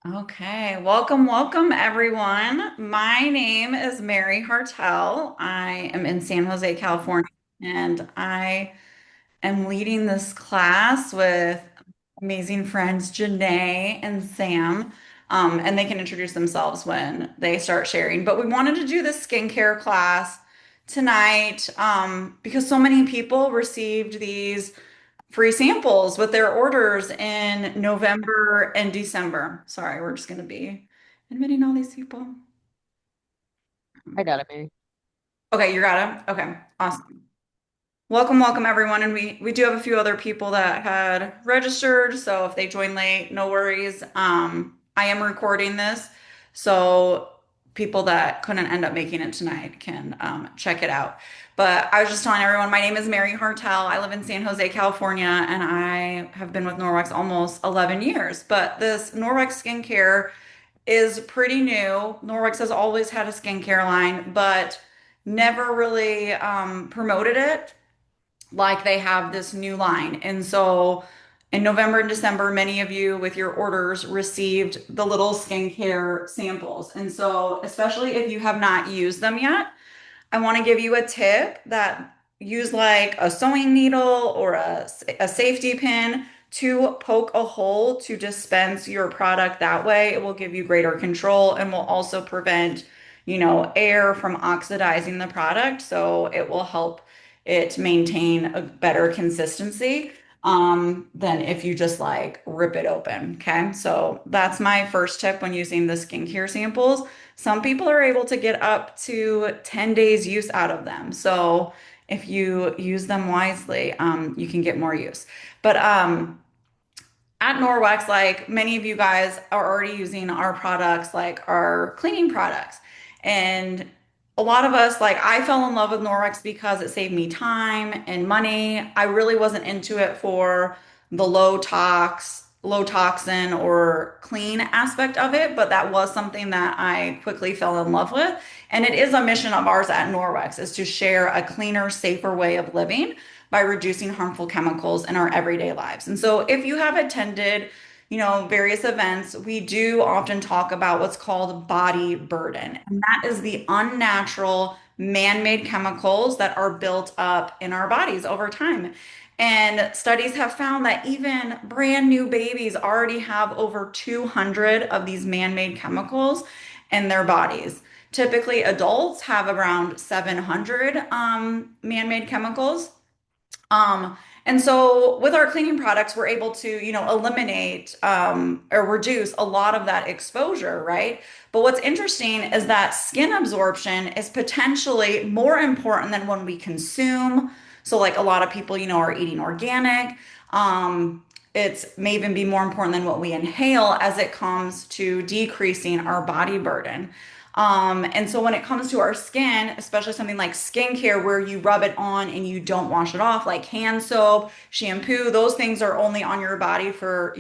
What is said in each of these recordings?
Okay, welcome everyone. My name is Mary Hartel. I am in San Jose, California, and I am leading this class with amazing friends Janae and Sam. And they can introduce themselves when they start sharing. But we wanted to do this skincare class tonight because so many people received these free samples with their orders in November and December. Sorry, we're just going to be admitting all these people. I got it, Mary. Okay, you got it. Okay, awesome. Welcome everyone. And we do have a few other people that had registered, so if they join late, no worries. I am recording this, so people that couldn't end up making it tonight can check it out. But I was just telling everyone, my name is Mary Hartel. I live in San Jose, California, and I have been with Norwex almost 11 years. But this Norwex skincare is pretty new. Norwex has always had a skincare line, but never really promoted it like they have this new line. And so in November and December, many of you with your orders received the little skincare samples. And so, especially if you have not used them yet, I want to give you a tip that use like a sewing needle or a safety pin to poke a hole to dispense your product that way. It will give you greater control and will also prevent, air from oxidizing the product. So it will help it maintain a better consistency than if you just like rip it open. Okay. So that's my first tip when using the skincare samples. Some people are able to get up to 10 days use out of them. So if you use them wisely, you can get more use. But at Norwex, like many of you guys are already using our products, like our cleaning products. And a lot of us, like I fell in love with Norwex because it saved me time and money. I really wasn't into it for the low toxin or clean aspect of it, but that was something that I quickly fell in love with. And it is a mission of ours at Norwex is to share a cleaner, safer way of living by reducing harmful chemicals in our everyday lives. And so if you have attended, various events, we do often talk about what's called body burden. And that is the unnatural man-made chemicals that are built up in our bodies over time. And studies have found that even brand new babies already have over 200 of these man-made chemicals in their bodies. Typically, adults have around 700 man-made chemicals. And so with our cleaning products, we're able to, eliminate or reduce a lot of that exposure, right? But what's interesting is that skin absorption is potentially more important than when we consume. So like a lot of people, are eating organic. It's may even be more important than what we inhale as it comes to decreasing our body burden. And so when it comes to our skin, especially something like skincare where you rub it on and you don't wash it off, like hand soap, shampoo, those things are only on your body for,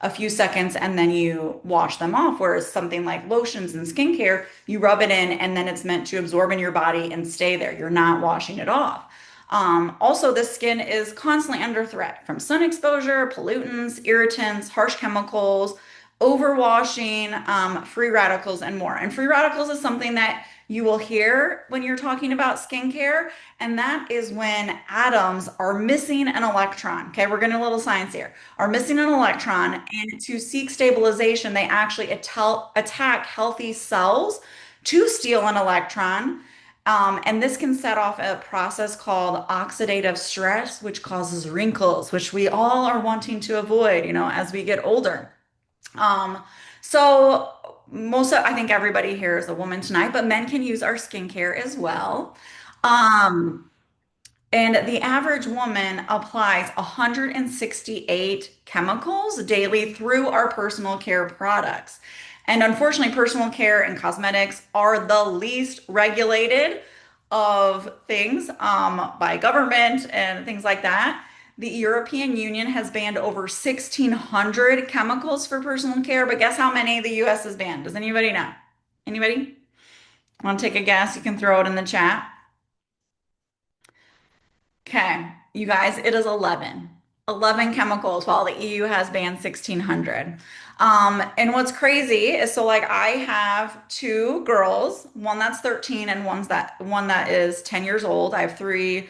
a few seconds and then you wash them off. Whereas something like lotions and skincare, you rub it in and then it's meant to absorb in your body and stay there. You're not washing it off. Also, the skin is constantly under threat from sun exposure, pollutants, irritants, harsh chemicals, overwashing, free radicals, and more. And free radicals is something that you will hear when you're talking about skincare, and that is when atoms are missing an electron. Okay, we're getting a little science here. Are missing an electron, and to seek stabilization, they actually attack healthy cells to steal an electron. And this can set off a process called oxidative stress, which causes wrinkles, which we all are wanting to avoid, as we get older. Um, so I think everybody here is a woman tonight, but men can use our skincare as well. Um, and the average woman applies 168 chemicals daily through our personal care products. And unfortunately, personal care and cosmetics are the least regulated of things by government and things like that. The European Union has banned over 1,600 chemicals for personal care, but guess how many the US has banned? Does anybody know? Anybody? Want to take a guess? You can throw it in the chat. Okay, you guys, it is 11. 11 chemicals while the EU has banned 1,600. And what's crazy is so like I have two girls, one that's 13 and one that is 10 years old. I have three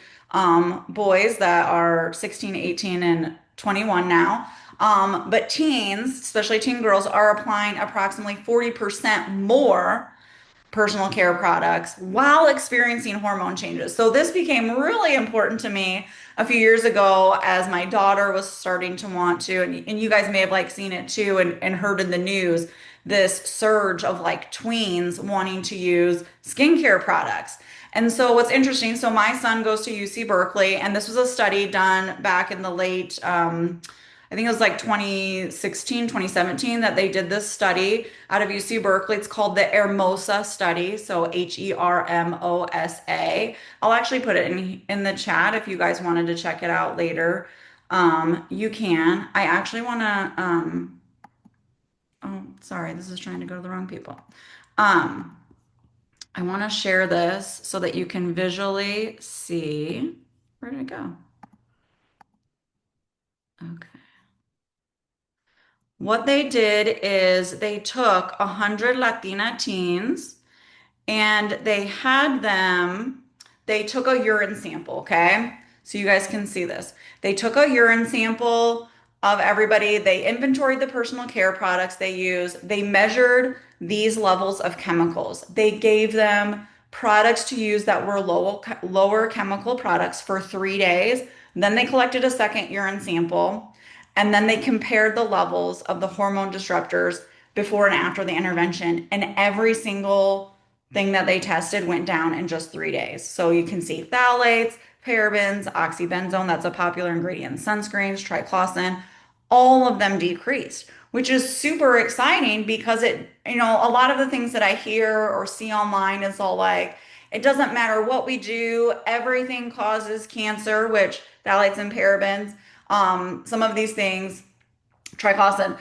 boys that are 16, 18, and 21 now. But teens, especially teen girls, are applying approximately 40% more personal care products while experiencing hormone changes. So this became really important to me a few years ago as my daughter was starting to want to, and you guys may have like seen it too and heard in the news, this surge of like tweens wanting to use skincare products. And so what's interesting, so my son goes to UC Berkeley, and this was a study done back in the late, I think it was like 2016, 2017 that they did this study out of UC Berkeley. It's called the Hermosa study. So HERMOSA. I'll actually put it in the chat if you guys wanted to check it out later. You can. I actually want to, oh, sorry, this is trying to go to the wrong people. Um, I want to share this so that you can visually see. Where did it go? Okay. What they did is they took 100 Latina teens and they took a urine sample, okay? So you guys can see this. They took a urine sample of everybody. They inventoried the personal care products they use. They measured these levels of chemicals. They gave them products to use that were lower chemical products for 3 days. Then they collected a second urine sample. And then they compared the levels of the hormone disruptors before and after the intervention. And every single thing that they tested went down in just 3 days. So you can see phthalates, parabens, oxybenzone, that's a popular ingredient in sunscreens, triclosan, all of them decreased, which is super exciting because a lot of the things that I hear or see online is all like, it doesn't matter what we do, everything causes cancer, which phthalates and parabens, some of these things triclosan.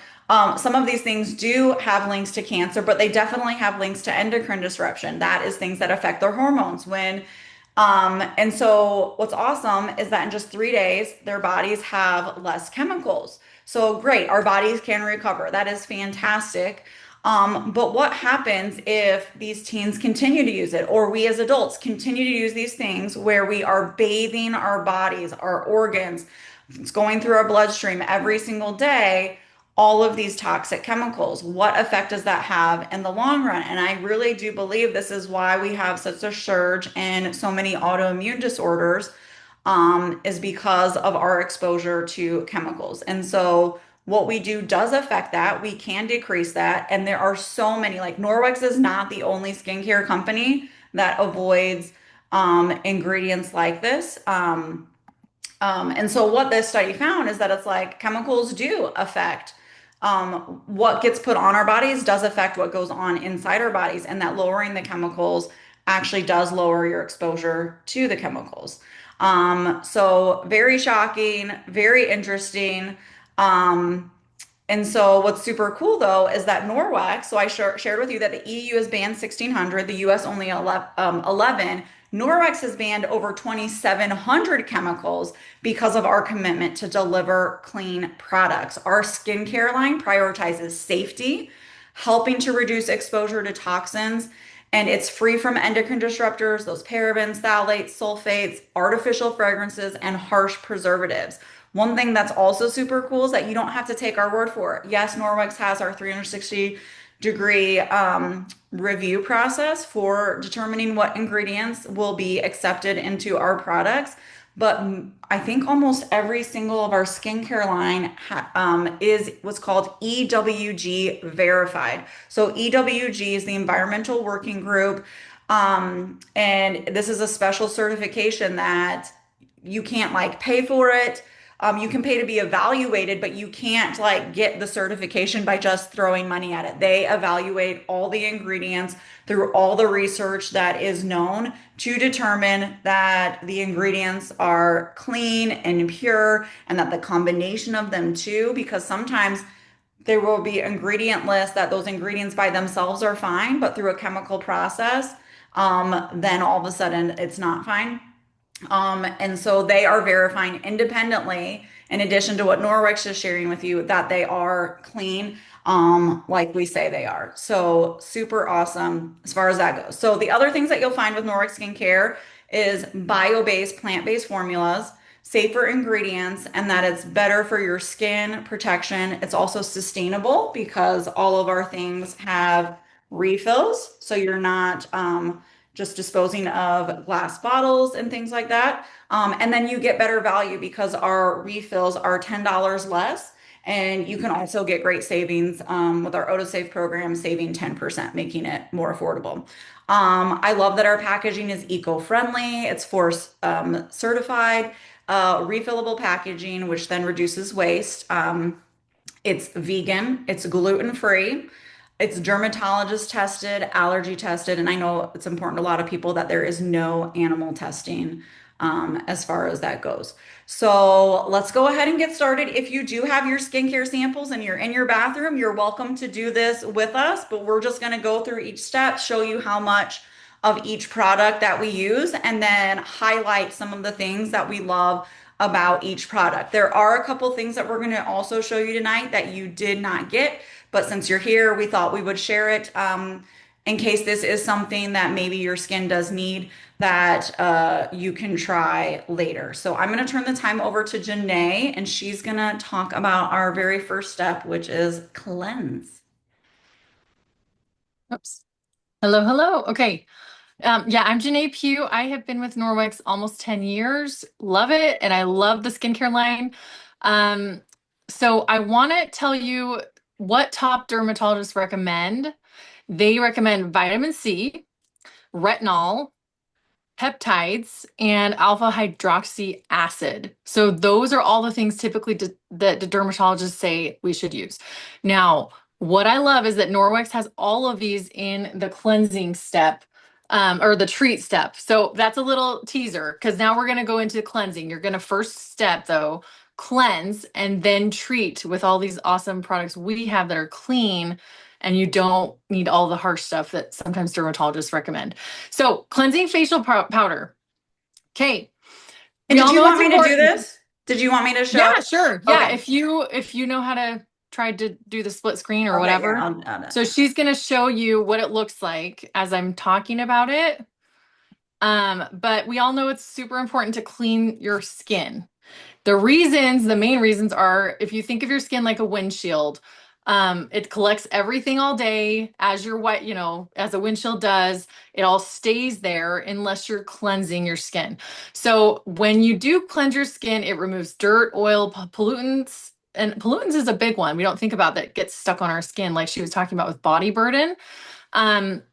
Some of these things do have links to cancer, but they definitely have links to endocrine disruption. That is things that affect their hormones. And so what's awesome is that in just 3 days, their bodies have less chemicals. So great, our bodies can recover. That is fantastic. But what happens if these teens continue to use it, or we as adults continue to use these things where we are bathing our bodies, our organs, it's going through our bloodstream every single day, all of these toxic chemicals? What effect does that have in the long run? And I really do believe this is why we have such a surge in so many autoimmune disorders, is because of our exposure to chemicals. And so what we do does affect that. We can decrease that. And there are so many, like Norwex is not the only skincare company that avoids ingredients like this. And so what this study found is that it's like chemicals do affect what gets put on our bodies does affect what goes on inside our bodies, and that lowering the chemicals actually does lower your exposure to the chemicals. So very shocking, very interesting. And so what's super cool though is that Norwex, so I shared with you that the EU has banned 1,600, the US only 11. Norwex has banned over 2,700 chemicals because of our commitment to deliver clean products. Our skincare line prioritizes safety, helping to reduce exposure to toxins, and it's free from endocrine disruptors, those parabens, phthalates, sulfates, artificial fragrances, and harsh preservatives. One thing that's also super cool is that you don't have to take our word for it. Yes, Norwex has our 360-degree review process for determining what ingredients will be accepted into our products. But I think almost every single of our skincare line is what's called EWG verified. So EWG is the Environmental Working Group. And this is a special certification that you can't like pay for it. You can pay to be evaluated, but you can't like get the certification by just throwing money at it. They evaluate all the ingredients through all the research that is known to determine that the ingredients are clean and pure, and that the combination of them too, because sometimes there will be ingredient lists that those ingredients by themselves are fine, but through a chemical process, then all of a sudden it's not fine. And so they are verifying independently in addition to what Norwex is sharing with you, that they are clean, like we say they are. So super awesome as far as that goes. So the other things that you'll find with Norwex skincare is bio-based, plant-based formulas, safer ingredients, and that it's better for your skin protection. It's also sustainable because all of our things have refills, so you're not just disposing of glass bottles and things like that. And then you get better value because our refills are $10 less. And you can also get great savings with our AutoSave program, saving 10%, making it more affordable. I love that our packaging is eco-friendly. It's force certified, refillable packaging, which then reduces waste. It's vegan, it's gluten-free, it's dermatologist tested, allergy tested, and I know it's important to a lot of people that there is no animal testing as far as that goes. So let's go ahead and get started. If you do have your skincare samples and you're in your bathroom, you're welcome to do this with us, but we're just going to go through each step, show you how much of each product that we use, and then highlight some of the things that we love about each product. There are a couple things that we're going to also show you tonight that you did not get, but since you're here, we thought we would share it in case this is something that maybe your skin does need that you can try later. So I'm going to turn the time over to Janae, and she's going to talk about our very first step, which is cleanse. Oops. Hello, hello. Okay. Yeah, I'm Janae Pugh. I have been with Norwex almost 10 years. Love it. And I love the skincare line. Um, so I want to tell you what top dermatologists recommend. They recommend vitamin C, retinol, peptides, and alpha hydroxy acid. So those are all the things typically that the dermatologists say we should use. Now, what I love is that Norwex has all of these in the cleansing step, or the treat step. So that's a little teaser because now we're going to go into cleansing. You're going to first step though, cleanse and then treat with all these awesome products we have that are clean and you don't need all the harsh stuff that sometimes dermatologists recommend. So cleansing facial powder. Okay. And We did all you know want it's me to do important. this? Did you want me to show? Yeah, sure. Yeah. Okay. If you know how to try to do the split screen or Okay. Yeah. whatever. I'll do So she's going to show you what it looks like as I'm talking about it. But we all know it's super important to clean your skin. The main reasons are if you think of your skin like a windshield, it collects everything all day as your white, as a windshield does. It all stays there unless you're cleansing your skin. So when you do cleanse your skin, it removes dirt, oil, pollutants. And pollutants is a big one. We don't think about that gets stuck on our skin, like she was talking about with body burden.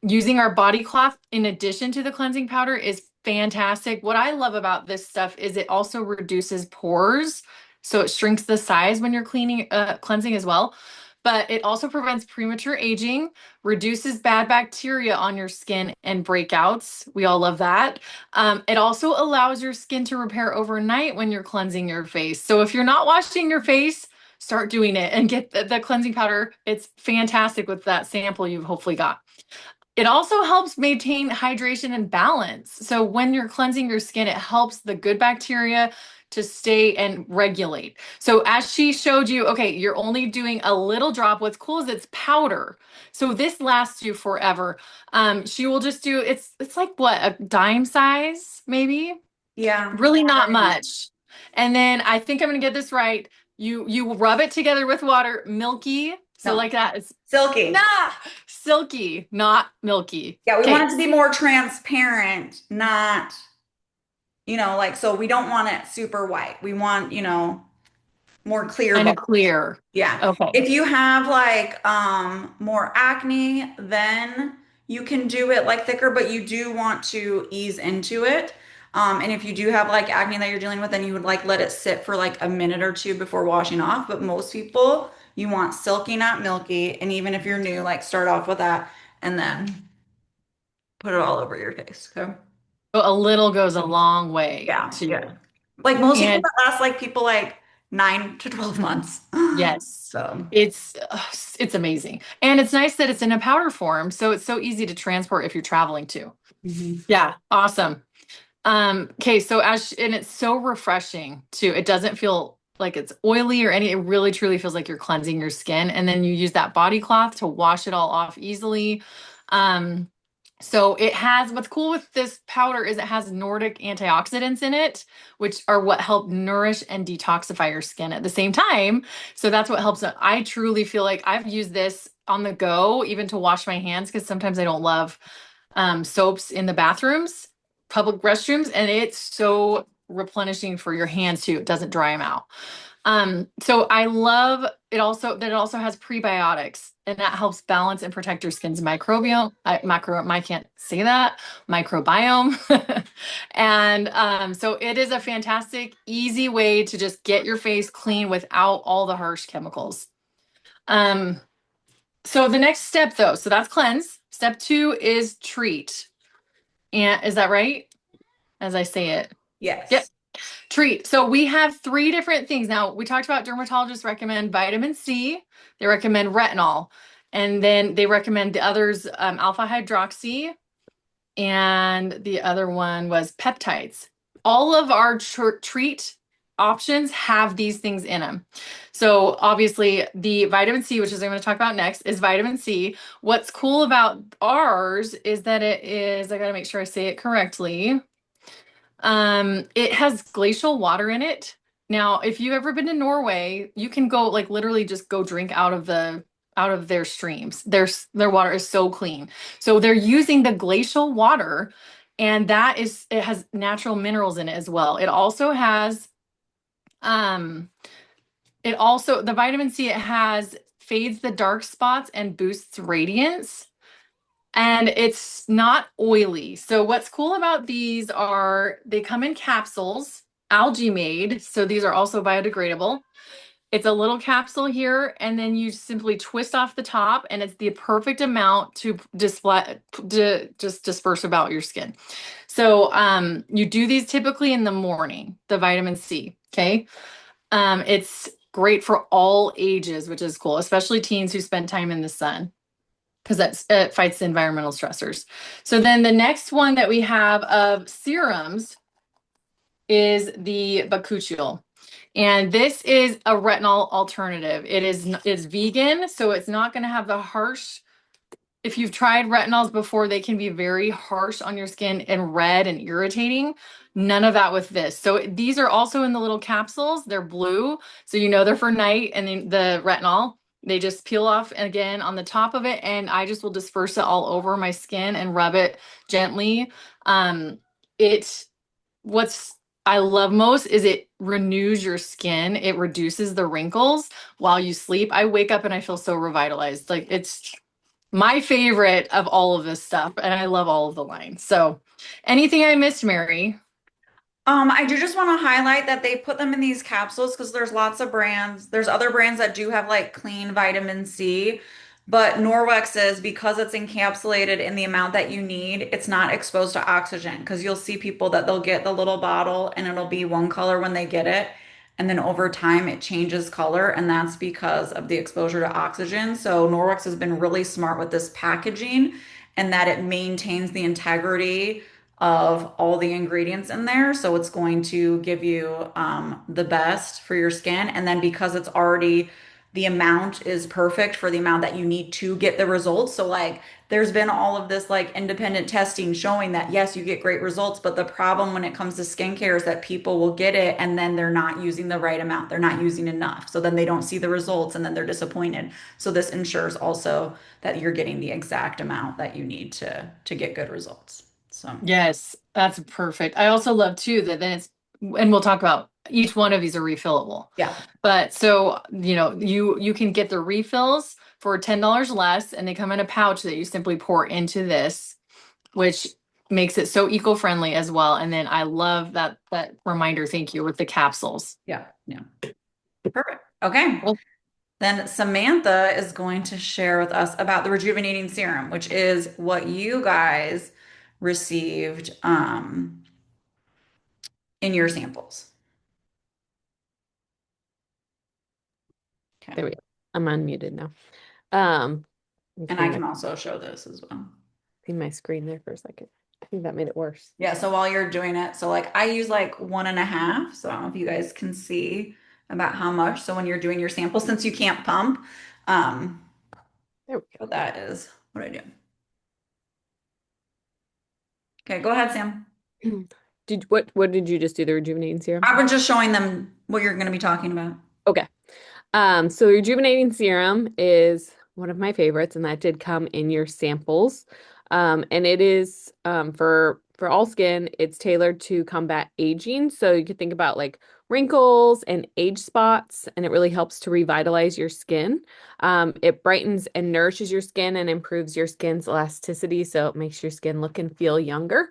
Using our body cloth in addition to the cleansing powder is fantastic. What I love about this stuff is it also reduces pores. So it shrinks the size when you're cleansing as well. But it also prevents premature aging, reduces bad bacteria on your skin and breakouts. We all love that. It also allows your skin to repair overnight when you're cleansing your face. So if you're not washing your face, start doing it and get the cleansing powder. It's fantastic with that sample you've hopefully got. It also helps maintain hydration and balance. So when you're cleansing your skin, it helps the good bacteria to stay and regulate. So as she showed you, okay, you're only doing a little drop. What's cool is it's powder. So this lasts you forever. She will just do it's like what, a dime size, maybe? Yeah. Really not much. And then I think I'm gonna get this right. You rub it together with water, milky. So No. like that. It's Silky. nah, silky, not milky. Yeah, we want Okay. it to be more transparent, not, like, so we don't want it super white. We want, more clear Kind of bubbles. clear. Yeah. Okay. If you have like more acne, then you can do it like thicker, but you do want to ease into it. And if you do have like acne that you're dealing with, then you would like let it sit for like a minute or two before washing off. But most people, you want silky, not milky. And even if you're new, like start off with that and then put it all over your face. Okay. So a little goes a long way Yeah, yeah. too. Like most people And that last like people like 9 to 12 months. yes, So, it's amazing. And it's nice that it's in a powder form, so it's so easy to transport if you're traveling too. mhm. Yeah, awesome. Okay, so and it's so refreshing too. It doesn't feel like it's oily or any, it really truly feels like you're cleansing your skin. And then you use that body cloth to wash it all off easily. Um, so it has, what's cool with this powder is it has Nordic antioxidants in it, which are what help nourish and detoxify your skin at the same time. So that's what helps. I truly feel like I've used this on the go, even to wash my hands, because sometimes I don't love soaps in the bathrooms, public restrooms, and it's so replenishing for your hands too. It doesn't dry them out. So I love it also that it also has prebiotics and that helps balance and protect your skin's microbiome. I can't say that microbiome. And so it is a fantastic, easy way to just get your face clean without all the harsh chemicals. Um, so the next step though, so that's cleanse. Step two is treat. And is that right? As I say it. Yep. Yes. Treat. So we have three different things. Now, we talked about dermatologists recommend vitamin C, they recommend retinol, and then they recommend the others, alpha hydroxy, and the other one was peptides. All of our treat options have these things in them. So obviously the vitamin C, which is I'm going to talk about next, is vitamin C. What's cool about ours is that it is, I got to make sure I say it correctly. It has glacial water in it. Now, if you've ever been to Norway, you can go like literally just go drink out of their streams. Their water is so clean. So they're using the glacial water, and that is it has natural minerals in it as well. It also has um the vitamin C it has fades the dark spots and boosts radiance. And it's not oily. So what's cool about these are they come in capsules, algae made. So these are also biodegradable. It's a little capsule here, and then you simply twist off the top, and it's the perfect amount to display to just disperse about your skin. So you do these typically in the morning, the vitamin C. Okay. It's great for all ages, which is cool, especially teens who spend time in the sun because it fights the environmental stressors. So then the next one that we have of serums is the bakuchiol. And this is a retinol alternative. It's vegan, so it's not going to have the harsh. If you've tried retinols before, they can be very harsh on your skin and red and irritating. None of that with this. So these are also in the little capsules. They're blue, so you know they're for night. And then the retinol, they just peel off again on the top of it, and I just will disperse it all over my skin and rub it gently. It what's I love most is it renews your skin. It reduces the wrinkles while you sleep. I wake up and I feel so revitalized. Like it's my favorite of all of this stuff, and I love all of the lines. So, anything I missed, Mary? I do just want to highlight that they put them in these capsules because there's lots of brands. There's other brands that do have like clean vitamin C, but Norwex is because it's encapsulated in the amount that you need, it's not exposed to oxygen because you'll see people that they'll get the little bottle and it'll be one color when they get it. And then over time it changes color, and that's because of the exposure to oxygen. So Norwex has been really smart with this packaging and that it maintains the integrity of all the ingredients in there. So it's going to give you the best for your skin. And then because it's already, the amount is perfect for the amount that you need to get the results. So like there's been all of this like independent testing showing that yes, you get great results, but the problem when it comes to skincare is that people will get it and then they're not using the right amount. They're not using enough. So then they don't see the results and then they're disappointed. So this ensures also that you're getting the exact amount that you need to get good results. So Yes, that's perfect. I also love too that then and we'll talk about each one of these are refillable. yeah, But so, you can get the refills for $10 less, and they come in a pouch that you simply pour into this, which makes it so eco-friendly as well. And then I love that reminder, thank you, with the capsules. yeah, yeah. Perfect. Okay. Then Samantha is going to share with us about the rejuvenating serum, which is what you guys received in your samples. Okay. There we go. I'm unmuted now. Um, And I can also show this as well. see my screen there for a second. I think that made it worse. Yeah, so while you're doing it, so like I use like 1.5, so I don't know if you guys can see. about how much. So when you're doing your sample, since you can't pump, um, There we but that is what I do. Okay, go ahead, Sam. go. What did you just do? The rejuvenating serum? I was just showing them what you're going to be talking about. Okay. So rejuvenating serum is one of my favorites, and that did come in your samples. And it is for all skin, it's tailored to combat aging. So you could think about like wrinkles and age spots, and it really helps to revitalize your skin. It brightens and nourishes your skin and improves your skin's elasticity, so it makes your skin look and feel younger.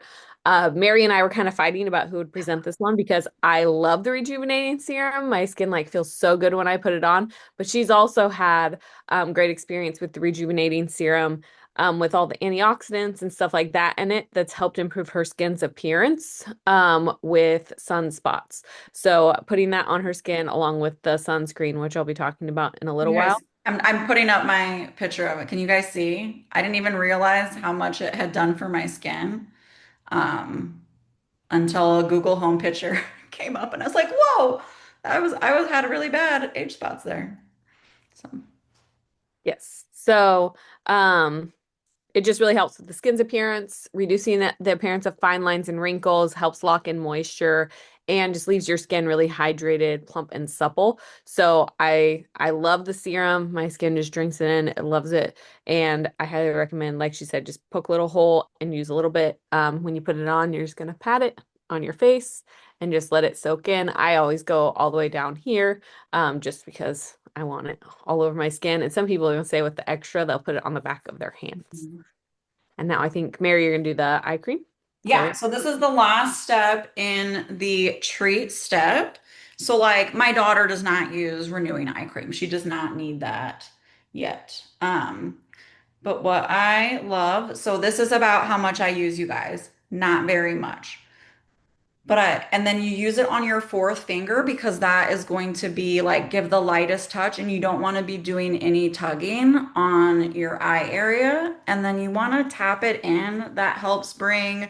Mary and I were kind of fighting about who would present this one because I love the rejuvenating serum. My skin like feels so good when I put it on, but she's also had great experience with the rejuvenating serum with all the antioxidants and stuff like that in it that's helped improve her skin's appearance with sunspots. So putting that on her skin along with the sunscreen, which I'll be talking about in a little You while. guys, I'm putting up my picture of it. Can you guys see? I didn't even realize how much it had done for my skin um, until a Google Home picture came up, and I was like, "Whoa!" I was had really bad age spots there. So Yes. So, it just really helps with the skin's appearance, reducing the appearance of fine lines and wrinkles, helps lock in moisture, and just leaves your skin really hydrated, plump, and supple. So I love the serum. My skin just drinks it in. It loves it. And I highly recommend, like she said, just poke a little hole and use a little bit. When you put it on, you're just gonna pat it on your face and just let it soak in. I always go all the way down here, just because I want it all over my skin. And some people even say with the extra, they'll put it on the back of their hands. And now I think, Mary, you're gonna do the eye cream. Is that yeah, right? so this is the last step in the treat step. So like my daughter does not use renewing eye cream. She does not need that yet. But what I love, so this is about how much I use, you guys. Not very much. And then you use it on your fourth finger because that is going to be like give the lightest touch, and you don't want to be doing any tugging on your eye area. And then you want to tap it in. That helps bring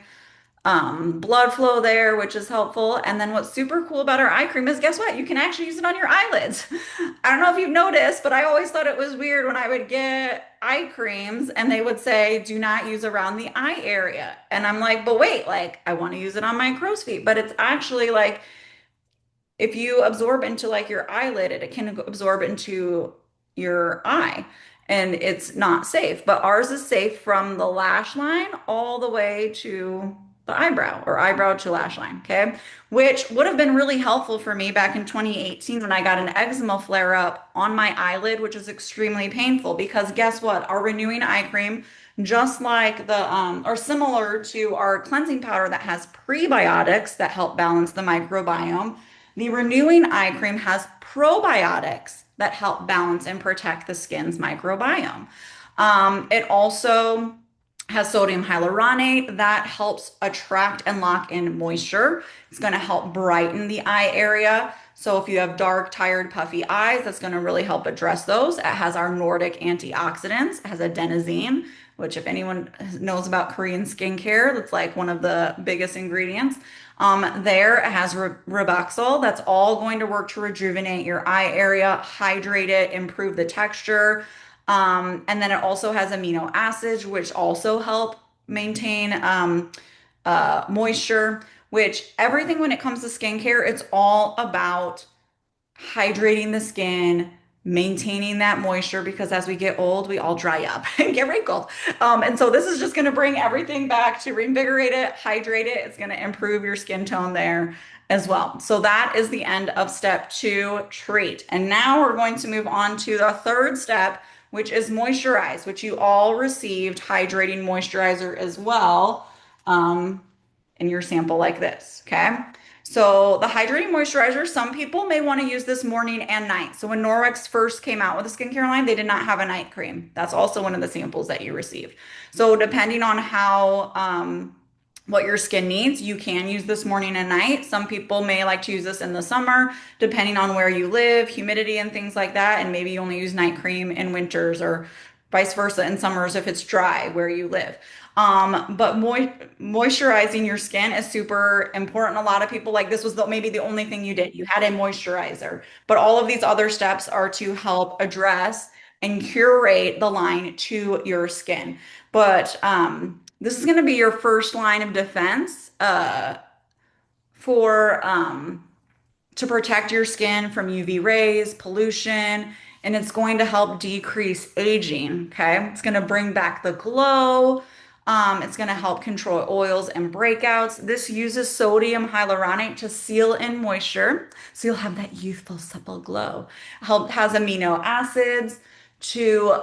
blood flow there, which is helpful. And then what's super cool about our eye cream is guess what? You can actually use it on your eyelids. I don't know if you've noticed, but I always thought it was weird when I would get eye creams and they would say, do not use around the eye area. And I'm like, but wait, like I want to use it on my crow's feet. But it's actually like if you absorb into like your eyelid, it can absorb into your eye and it's not safe. But ours is safe from the lash line all the way to the eyebrow or eyebrow to lash line. Okay. Which would have been really helpful for me back in 2018 when I got an eczema flare up on my eyelid, which is extremely painful because guess what? Our renewing eye cream, just like or similar to our cleansing powder that has prebiotics that help balance the microbiome, the renewing eye cream has probiotics that help balance and protect the skin's microbiome. It also has sodium hyaluronate that helps attract and lock in moisture. It's going to help brighten the eye area. So if you have dark, tired, puffy eyes, that's going to really help address those. It has our Nordic antioxidants. It has adenosine, which if anyone knows about Korean skincare, that's like one of the biggest ingredients. There it has Rebuxol. That's all going to work to rejuvenate your eye area, hydrate it, improve the texture. And then it also has amino acids, which also help maintain moisture, which everything when it comes to skincare, it's all about hydrating the skin, maintaining that moisture because as we get old, we all dry up and get wrinkled. And so this is just going to bring everything back to reinvigorate it, hydrate it. It's going to improve your skin tone there as well. So that is the end of step two, treat. And now we're going to move on to the third step, which is moisturize, which you all received hydrating moisturizer as well. In your sample like this, okay? So the hydrating moisturizer, some people may want to use this morning and night. So when Norwex first came out with a skincare line, they did not have a night cream. That's also one of the samples that you received. So depending on how what your skin needs, you can use this morning and night. Some people may like to use this in the summer, depending on where you live, humidity and things like that. And maybe you only use night cream in winters or vice versa in summers if it's dry where you live. But moisturizing your skin is super important. A lot of people like this was maybe the only thing you did. You had a moisturizer, but all of these other steps are to help address and curate the line to your skin. But this is going to be your first line of defense for to protect your skin from UV rays, pollution, and it's going to help decrease aging. Okay. It's going to bring back the glow. It's going to help control oils and breakouts. This uses sodium hyaluronate to seal in moisture. So you'll have that youthful, supple glow. Has amino acids to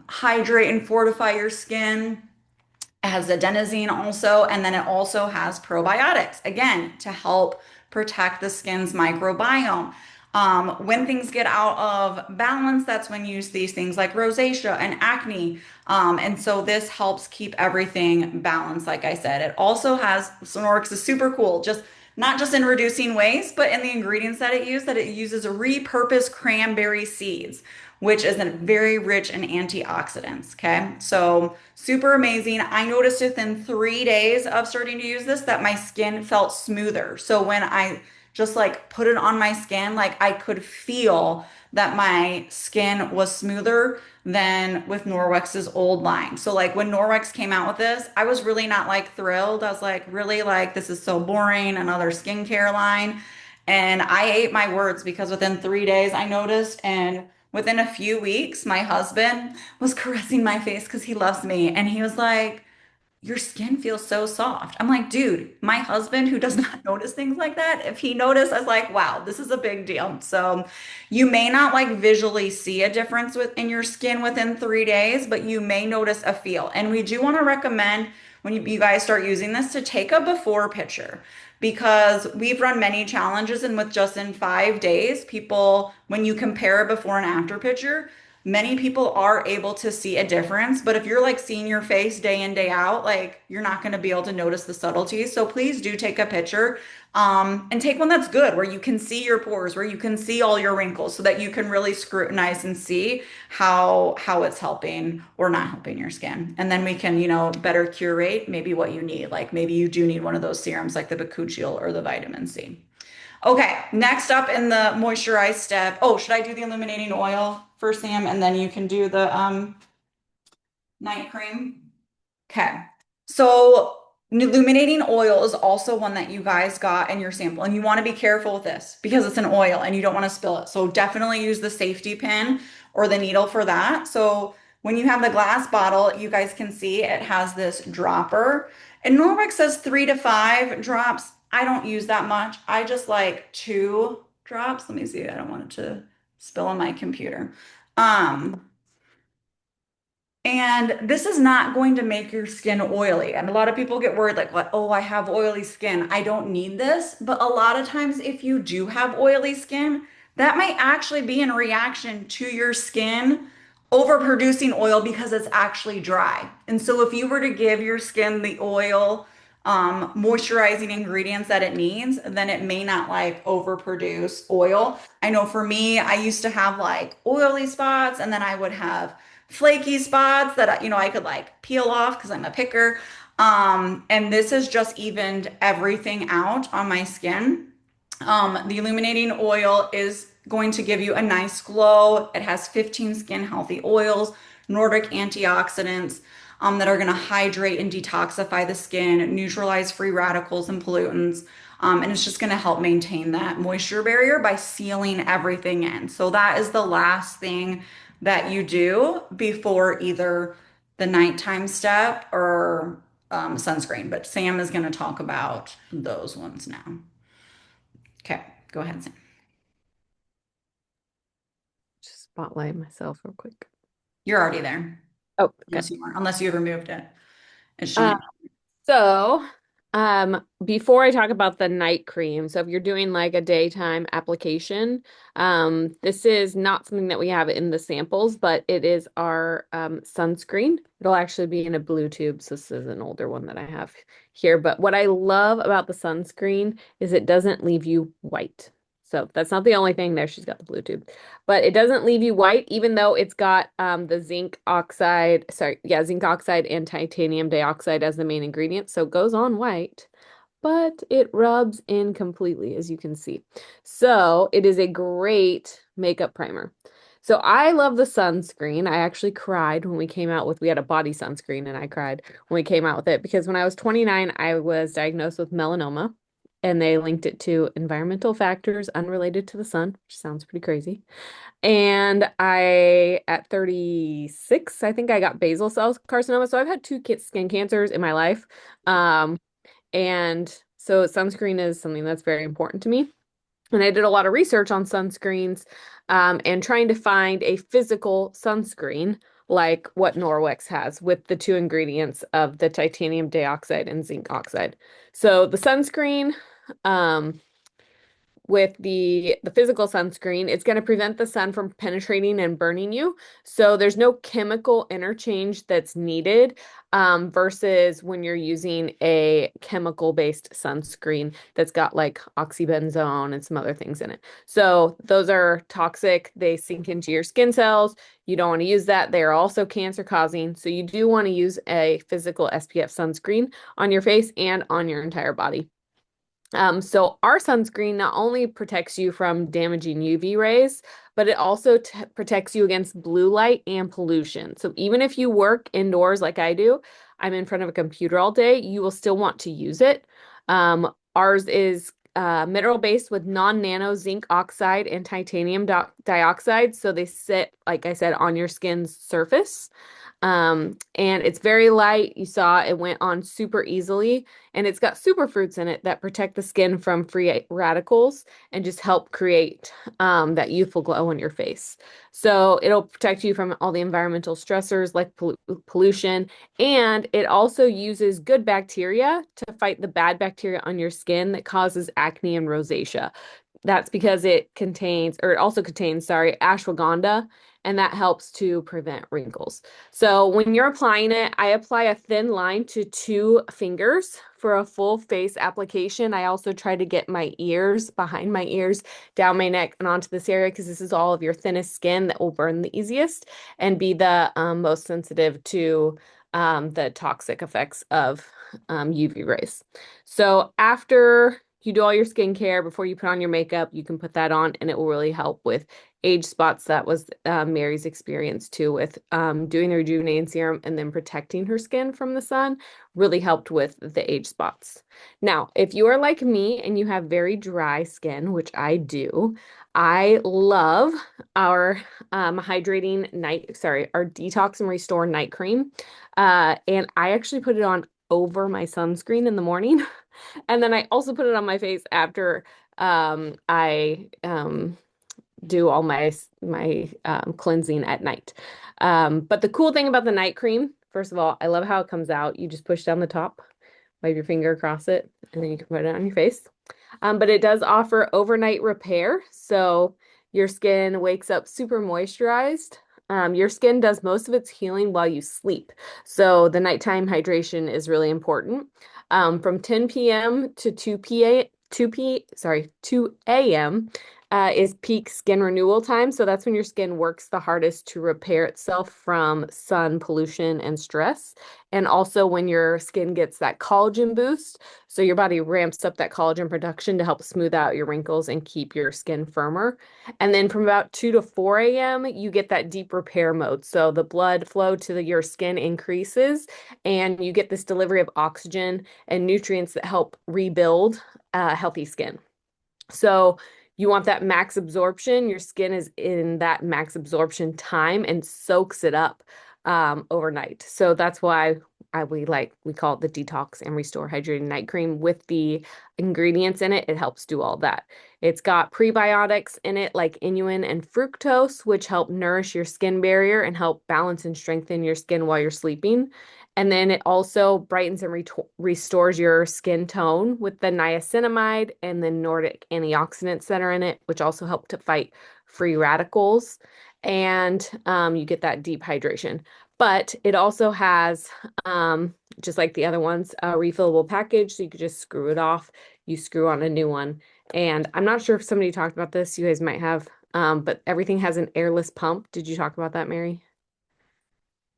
hydrate and fortify your skin. It has adenosine also, and then it also has probiotics, again, to help protect the skin's microbiome. When things get out of balance, that's when you see things like rosacea and acne. And so this helps keep everything balanced, like I said. It also has, Sonorix is super cool, just not just in reducing waste, but in the ingredients that it uses repurposed cranberry seeds, which is very rich in antioxidants. Okay. So super amazing. I noticed within 3 days of starting to use this that my skin felt smoother. So when I just like put it on my skin, like I could feel that my skin was smoother than with Norwex's old line. So like when Norwex came out with this, I was really not like thrilled. I was like, really like this is so boring, another skincare line. And I ate my words because within 3 days I noticed, and within a few weeks, my husband was caressing my face because he loves me. And he was like, your skin feels so soft. I'm like, dude, my husband who does not notice things like that, if he noticed, I was like, wow, this is a big deal. So you may not like visually see a difference in your skin within 3 days, but you may notice a feel. And we do want to recommend when you guys start using this to take a before picture because we've run many challenges and with just in 5 days, people, when you compare a before and after picture, many people are able to see a difference, but if you're like seeing your face day in, day out, like you're not going to be able to notice the subtleties. So please do take a picture, and take one that's good, where you can see your pores, where you can see all your wrinkles, so that you can really scrutinize and see how it's helping or not helping your skin. And then we can, better curate maybe what you need. Like maybe you do need one of those serums like the Bakuchiol or the vitamin C. Okay, next up in the moisturize step. Oh, should I do the illuminating oil first, Sam, and then you can do the night cream? Okay. So illuminating oil is also one that you guys got in your sample, and you want to be careful with this because it's an oil and you don't want to spill it. So definitely use the safety pin or the needle for that. So when you have the glass bottle, you guys can see it has this dropper. And Norwex says 3 to 5 drops. I don't use that much. I just like 2 drops. Let me see. I don't want it to spill on my computer. Um, and this is not going to make your skin oily. And a lot of people get worried, like, what? Oh, I have oily skin. I don't need this. But a lot of times, if you do have oily skin, that might actually be in reaction to your skin overproducing oil because it's actually dry. And so, if you were to give your skin the oil, moisturizing ingredients that it needs, then it may not like overproduce oil. I know for me, I used to have like oily spots, and then I would have flaky spots that I could like peel off because I'm a picker. And this has just evened everything out on my skin. The illuminating oil is going to give you a nice glow. It has 15 skin healthy oils, Nordic antioxidants that are going to hydrate and detoxify the skin, neutralize free radicals and pollutants. And it's just going to help maintain that moisture barrier by sealing everything in. So that is the last thing that you do before either the nighttime step or sunscreen. But Sam is going to talk about those ones now. Okay, go ahead, Sam. Just spotlight myself real quick. You're already there. Oh, okay. Unless you removed it. It's Uh, showing. so, before I talk about the night cream, so if you're doing like a daytime application, this is not something that we have in the samples, but it is our sunscreen. It'll actually be in a blue tube, so this is an older one that I have here. But what I love about the sunscreen is it doesn't leave you white. So that's not the only thing there. She's got the blue tube, but it doesn't leave you white, even though it's got the zinc oxide and titanium dioxide as the main ingredient. So it goes on white, but it rubs in completely, as you can see. So it is a great makeup primer. So I love the sunscreen. I actually cried when we had a body sunscreen and I cried when we came out with it because when I was 29, I was diagnosed with melanoma and they linked it to environmental factors unrelated to the sun, which sounds pretty crazy. And at 36, I think I got basal cell carcinoma. So I've had two skin cancers in my life. Um, and so sunscreen is something that's very important to me. And I did a lot of research on sunscreens, and trying to find a physical sunscreen like what Norwex has with the two ingredients of the titanium dioxide and zinc oxide. So the sunscreen, um, with the physical sunscreen, it's going to prevent the sun from penetrating and burning you. So there's no chemical interchange that's needed, versus when you're using a chemical-based sunscreen that's got like oxybenzone and some other things in it. So those are toxic. They sink into your skin cells. You don't want to use that. They are also cancer causing. So you do want to use a physical SPF sunscreen on your face and on your entire body. So our sunscreen not only protects you from damaging UV rays, but it also protects you against blue light and pollution. So even if you work indoors like I do, I'm in front of a computer all day, you will still want to use it. Ours is mineral based with non-nano zinc oxide and titanium dioxide. So they sit, like I said, on your skin's surface. And it's very light. You saw it went on super easily, and it's got super fruits in it that protect the skin from free radicals and just help create that youthful glow on your face. So it'll protect you from all the environmental stressors like pollution, and it also uses good bacteria to fight the bad bacteria on your skin that causes acne and rosacea. That's because it also contains, sorry, ashwagandha, and that helps to prevent wrinkles. So when you're applying it, I apply a thin line to 2 fingers for a full face application. I also try to get my ears, behind my ears, down my neck, and onto this area because this is all of your thinnest skin that will burn the easiest and be the most sensitive to the toxic effects of UV rays. So after you do all your skincare, before you put on your makeup, you can put that on and it will really help with age spots. That was Mary's experience too with doing the rejuvenating serum and then protecting her skin from the sun really helped with the age spots. Now, if you are like me and you have very dry skin, which I do, I love our our Detox and Restore night cream. And I actually put it on over my sunscreen in the morning. And then I also put it on my face after I do all my cleansing at night. But the cool thing about the night cream, first of all, I love how it comes out. You just push down the top, wipe your finger across it, and then you can put it on your face. But it does offer overnight repair, so your skin wakes up super moisturized. Your skin does most of its healing while you sleep. So the nighttime hydration is really important. From 10 p.m. to 2 a.m. Is peak skin renewal time. So that's when your skin works the hardest to repair itself from sun pollution and stress. And also when your skin gets that collagen boost. So your body ramps up that collagen production to help smooth out your wrinkles and keep your skin firmer. And then from about 2 to 4 a.m., you get that deep repair mode. So the blood flow to your skin increases and you get this delivery of oxygen and nutrients that help rebuild healthy skin. So you want that max absorption. Your skin is in that max absorption time and soaks it up overnight. So that's why we call it the Detox and Restore Hydrating Night Cream with the ingredients in it. It helps do all that. It's got prebiotics in it like inulin and fructose, which help nourish your skin barrier and help balance and strengthen your skin while you're sleeping. And then it also brightens and restores your skin tone with the niacinamide and the Nordic antioxidants that are in it, which also help to fight free radicals. And you get that deep hydration. But it also has, just like the other ones, a refillable package. So you could just screw it off. You screw on a new one And I'm not sure if somebody talked about this. You guys might have, but everything has an airless pump. Did you talk about that, Mary?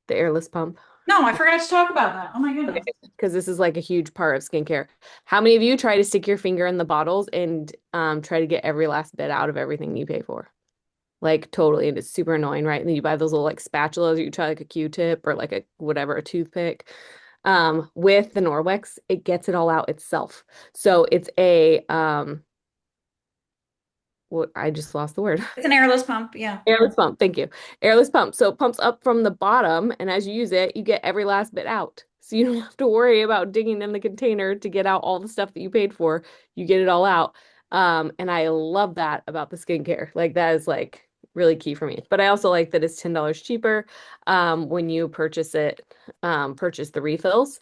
The airless pump? No, I forgot to talk about that. Oh my Okay, goodness. because this is like a huge part of skincare. How many of you try to stick your finger in the bottles and try to get every last bit out of everything you pay for? Like totally, and it's super annoying, right? And then you buy those little like spatulas, or you try like a Q-tip or like a whatever, a toothpick. With the Norwex, it gets it all out itself. So it's a what I just lost the word. It's an airless pump. Yeah. Airless pump, thank you. Airless pump. So it pumps up from the bottom, and as you use it, you get every last bit out. So you don't have to worry about digging in the container to get out all the stuff that you paid for. You get it all out. And I love that about the skincare. Like that is like really key for me. But I also like that it's $10 cheaper when you purchase it, purchase the refills.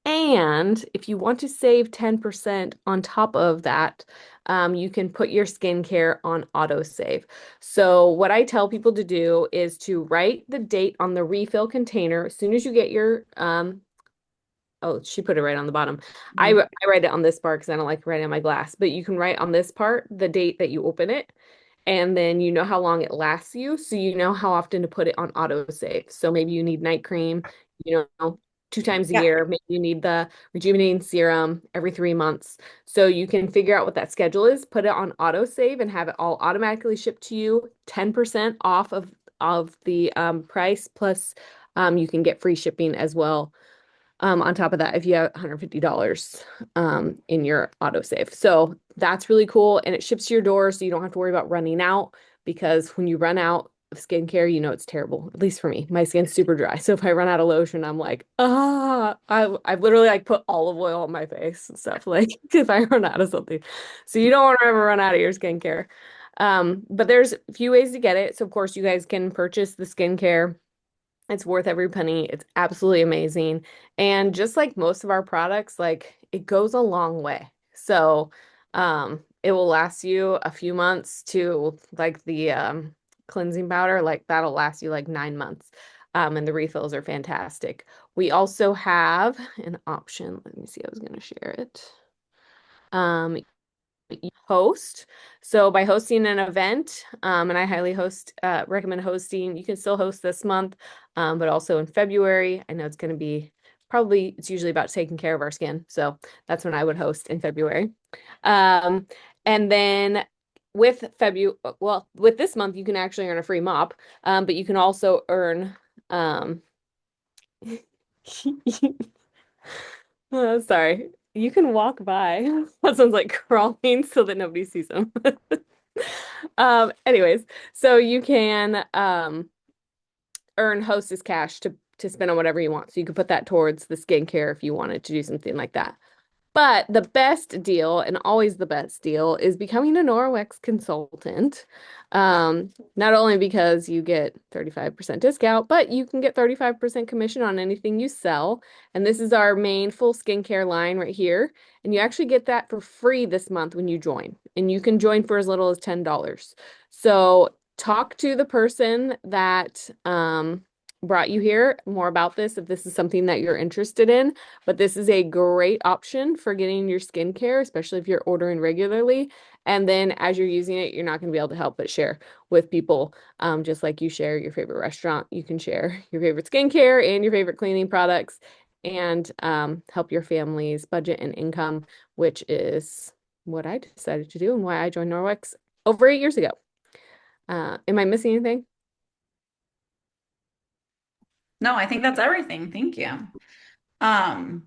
And if you want to save 10% on top of that, you can put your skincare on autosave. So, what I tell people to do is to write the date on the refill container as soon as you get your, oh, she put it right on the bottom. I, Mhm. I write it on this part because I don't like writing on my glass, but you can write on this part the date that you open it. And then you know how long it lasts you, so you know how often to put it on autosave. So maybe you need night cream, you know, 2 times a Yeah. year. Maybe you need the rejuvenating serum every 3 months. So you can figure out what that schedule is, put it on autosave, and have it all automatically shipped to you, 10% off of the price. Plus, you can get free shipping as well on top of that, if you have $150 in your autosave. So that's really cool. And it ships to your door, so you don't have to worry about running out because when you run out of skincare, you know it's terrible. At least for me. My skin's super dry. So if I run out of lotion, I'm like, I've literally like put olive oil on my face and stuff, like if I run out of something. So you don't want to ever run out of your skincare. But there's a few ways to get it. So of course you guys can purchase the skincare. It's worth every penny. It's absolutely amazing. And just like most of our products, like it goes a long way. So, it will last you a few months to like the cleansing powder, like that'll last you like 9 months. And the refills are fantastic. We also have an option. Let me see, I was going to share it. Um, host. So by hosting an event, and I highly recommend hosting. You can still host this month, but also in February. I know it's going to be probably it's usually about taking care of our skin, so that's when I would host in February. Um, and then with this month, you can actually earn a free mop, but you can also earn um, sorry. You can walk by. That sounds like crawling so that nobody sees them. Anyways, so you can earn hostess cash to spend on whatever you want. So you could put that towards the skincare if you wanted to do something like that. But the best deal, and always the best deal, is becoming a Norwex consultant. Not only because you get 35% discount, but you can get 35% commission on anything you sell. And this is our main full skincare line right here. And you actually get that for free this month when you join. And you can join for as little as $10. So talk to the person that brought you here more about this if this is something that you're interested in. But this is a great option for getting your skincare, especially if you're ordering regularly. And then as you're using it, you're not going to be able to help but share with people. Just like you share your favorite restaurant, you can share your favorite skincare and your favorite cleaning products and help your family's budget and income, which is what I decided to do and why I joined Norwex over 8 years ago. Am I missing anything? No, I think that's everything. Thank you. Um,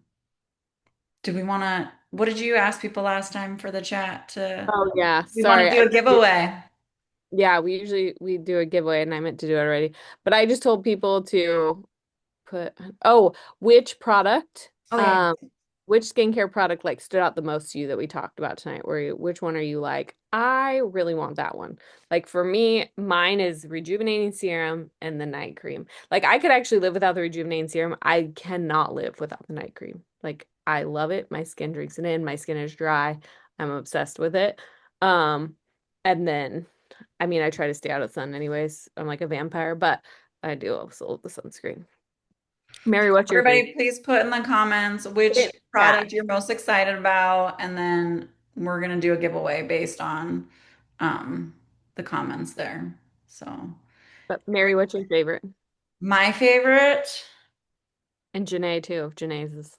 do we want to, what did you ask people last time for the chat to, Oh yeah, we want to sorry. do a giveaway? Yeah, we do a giveaway and I meant to do it already. But I just told people to put which product Oh yeah. which skincare product like stood out the most to you that we talked about tonight? Which one are you like, I really want that one? Like for me, mine is rejuvenating serum and the night cream. Like I could actually live without the rejuvenating serum. I cannot live without the night cream. Like I love it. My skin drinks it in. My skin is dry. I'm obsessed with it. Um, and then I mean I try to stay out of the sun anyways. I'm like a vampire, but I do also love the sunscreen. Mary, what's your favorite? Everybody, please put in the comments Put it which in the chat. product you're most excited about, and then we're gonna do a giveaway based on um the comments there. So But Mary, what's your favorite? my favorite. And Janae too. Janae's is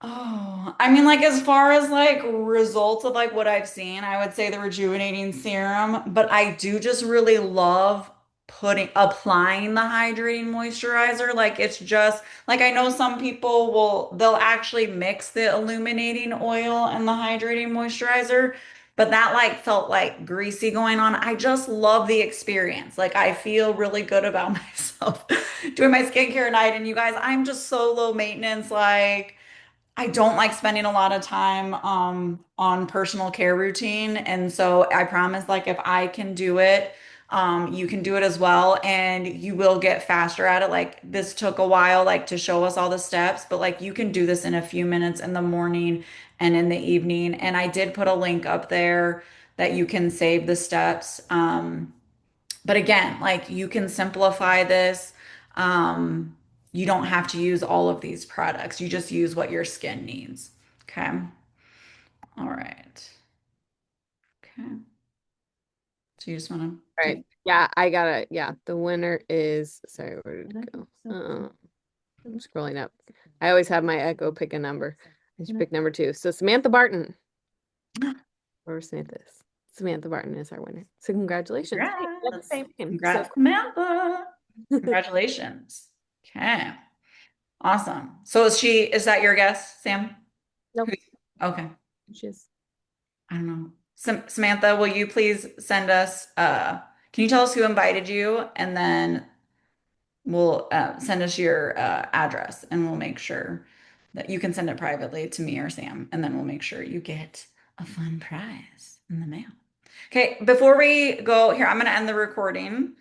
Oh, I mean, like as far as like results of like what I've seen, I would say the rejuvenating serum, but I do just really love applying the hydrating moisturizer. Like it's just like I know some people they'll actually mix the illuminating oil and the hydrating moisturizer, but that like felt like greasy going on. I just love the experience. Like I feel really good about myself doing my skincare at night, and you guys, I'm just so low maintenance, like I don't like spending a lot of time on personal care routine. And so I promise, like, if I can do it, you can do it as well. And you will get faster at it. Like, this took a while, like, to show us all the steps, but like, you can do this in a few minutes in the morning and in the evening. And I did put a link up there that you can save the steps. But again, like you can simplify this. Um, you don't have to use all of these products. You just use what your skin needs. Okay. All right. Okay. So you just want all to right. do. Yeah, I gotta. Yeah, the winner is. Sorry, where did it go? I'm scrolling up. I always have my Echo pick a number. I should pick number 2. So Samantha Barton, or Samantha is. Samantha Barton is our winner. So congratulations. Hey, we have the Congrats. same name. So Congrats, Samantha. Congratulations. Okay. Awesome. So is that your guess, Sam? no, Who- Okay. she's I don't know. Samantha, will you please send us, can you tell us who invited you? And then we'll send us your address and we'll make sure that you can send it privately to me or Sam. And then we'll make sure you get a fun prize in the mail. Okay, before we go here, I'm going to end the recording.